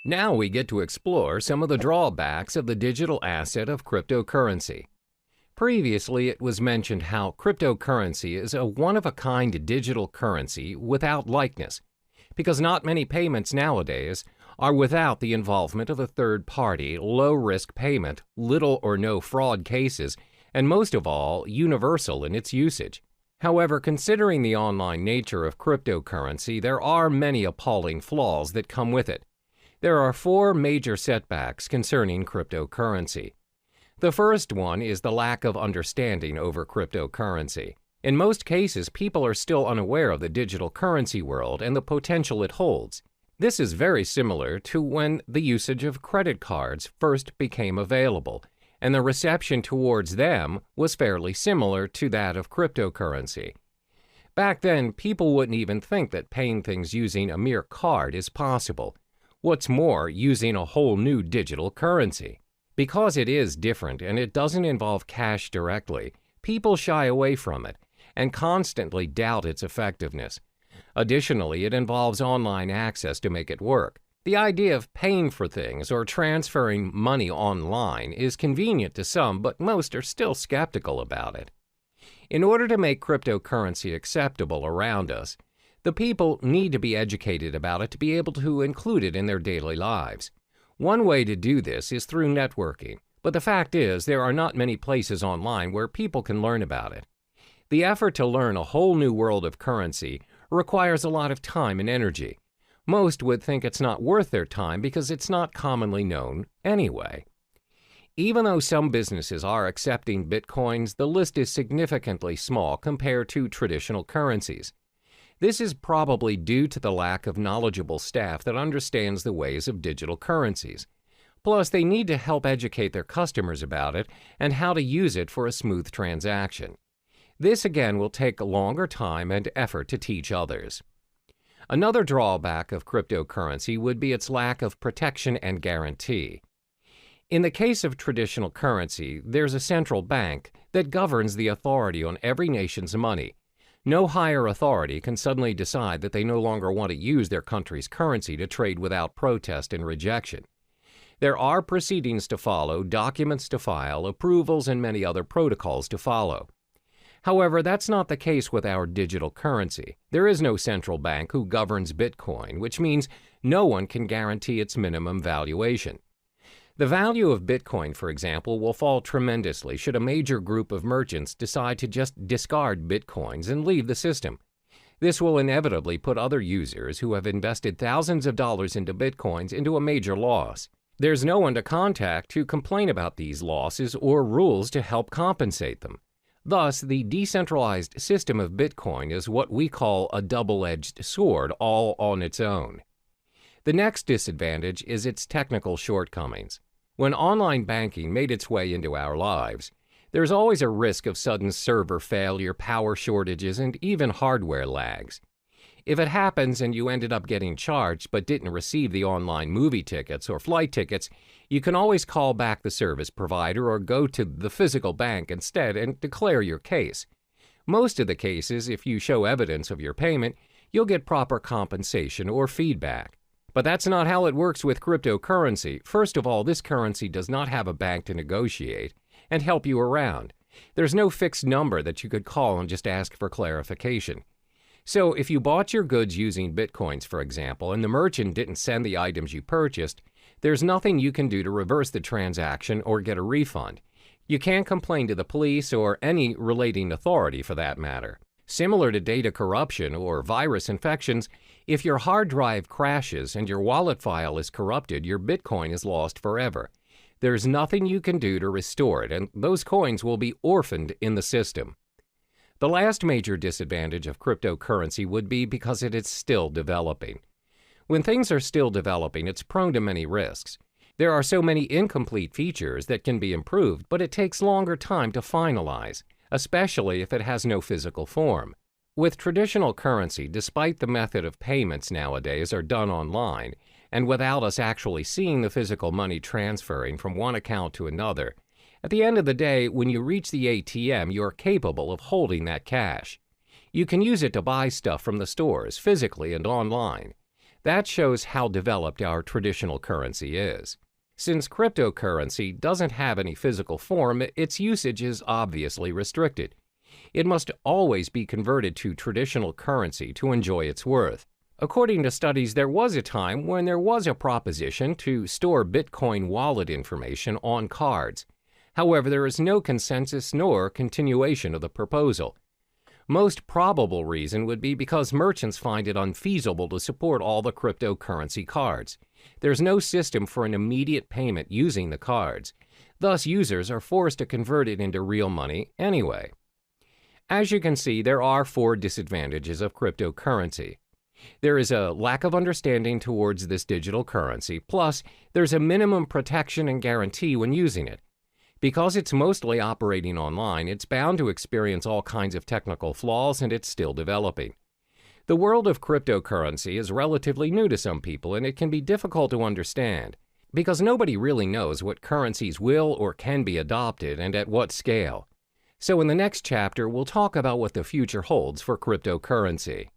Now we get to explore some of the drawbacks of the digital asset of cryptocurrency. Previously, it was mentioned how cryptocurrency is a one-of-a-kind digital currency without likeness, because not many payments nowadays are without the involvement of a third party, low-risk payment, little or no fraud cases, and most of all, universal in its usage. However, considering the online nature of cryptocurrency, there are many appalling flaws that come with it. There are four major setbacks concerning cryptocurrency. The first one is the lack of understanding over cryptocurrency. In most cases, people are still unaware of the digital currency world and the potential it holds. This is very similar to when the usage of credit cards first became available, and the reception towards them was fairly similar to that of cryptocurrency. Back then, people wouldn't even think that paying things using a mere card is possible. What's more, using a whole new digital currency. Because it is different and it doesn't involve cash directly, people shy away from it and constantly doubt its effectiveness. Additionally, it involves online access to make it work. The idea of paying for things or transferring money online is convenient to some, but most are still skeptical about it. In order to make cryptocurrency acceptable around us, the people need to be educated about it to be able to include it in their daily lives. One way to do this is through networking, but the fact is there are not many places online where people can learn about it. The effort to learn a whole new world of currency requires a lot of time and energy. Most would think it's not worth their time because it's not commonly known anyway. Even though some businesses are accepting bitcoins, the list is significantly small compared to traditional currencies. This is probably due to the lack of knowledgeable staff that understands the ways of digital currencies. Plus, they need to help educate their customers about it and how to use it for a smooth transaction. This again will take a longer time and effort to teach others. Another drawback of cryptocurrency would be its lack of protection and guarantee. In the case of traditional currency, there's a central bank that governs the authority on every nation's money. No higher authority can suddenly decide that they no longer want to use their country's currency to trade without protest and rejection. There are proceedings to follow, documents to file, approvals, and many other protocols to follow. However, that's not the case with our digital currency. There is no central bank who governs Bitcoin, which means no one can guarantee its minimum valuation. The value of Bitcoin, for example, will fall tremendously should a major group of merchants decide to just discard Bitcoins and leave the system. This will inevitably put other users who have invested thousands of dollars into Bitcoins into a major loss. There's no one to contact to complain about these losses or rules to help compensate them. Thus, the decentralized system of Bitcoin is what we call a double-edged sword all on its own. The next disadvantage is its technical shortcomings. When online banking made its way into our lives, there's always a risk of sudden server failure, power shortages, and even hardware lags. If it happens and you ended up getting charged but didn't receive the online movie tickets or flight tickets, you can always call back the service provider or go to the physical bank instead and declare your case. Most of the cases, if you show evidence of your payment, you'll get proper compensation or feedback. But that's not how it works with cryptocurrency. First of all, this currency does not have a bank to negotiate and help you around. There's no fixed number that you could call and just ask for clarification. So if you bought your goods using Bitcoins, for example, and the merchant didn't send the items you purchased, there's nothing you can do to reverse the transaction or get a refund. You can't complain to the police or any relating authority for that matter. Similar to data corruption or virus infections, if your hard drive crashes and your wallet file is corrupted, your Bitcoin is lost forever. There's nothing you can do to restore it, and those coins will be orphaned in the system. The last major disadvantage of cryptocurrency would be because it is still developing. When things are still developing, it's prone to many risks. There are so many incomplete features that can be improved, but it takes longer time to finalize, especially if it has no physical form. With traditional currency, despite the method of payments nowadays are done online, and without us actually seeing the physical money transferring from one account to another, at the end of the day, when you reach the ATM, you are capable of holding that cash. You can use it to buy stuff from the stores, physically and online. That shows how developed our traditional currency is. Since cryptocurrency doesn't have any physical form, its usage is obviously restricted. It must always be converted to traditional currency to enjoy its worth. According to studies, there was a time when there was a proposition to store Bitcoin wallet information on cards. However, there is no consensus nor continuation of the proposal. Most probable reason would be because merchants find it unfeasible to support all the cryptocurrency cards. There's no system for an immediate payment using the cards. Thus, users are forced to convert it into real money anyway. As you can see, there are 4 disadvantages of cryptocurrency. There is a lack of understanding towards this digital currency, plus there's a minimum protection and guarantee when using it. Because it's mostly operating online, it's bound to experience all kinds of technical flaws, and it's still developing. The world of cryptocurrency is relatively new to some people, and it can be difficult to understand, because nobody really knows what currencies will or can be adopted and at what scale. So in the next chapter, we'll talk about what the future holds for cryptocurrency.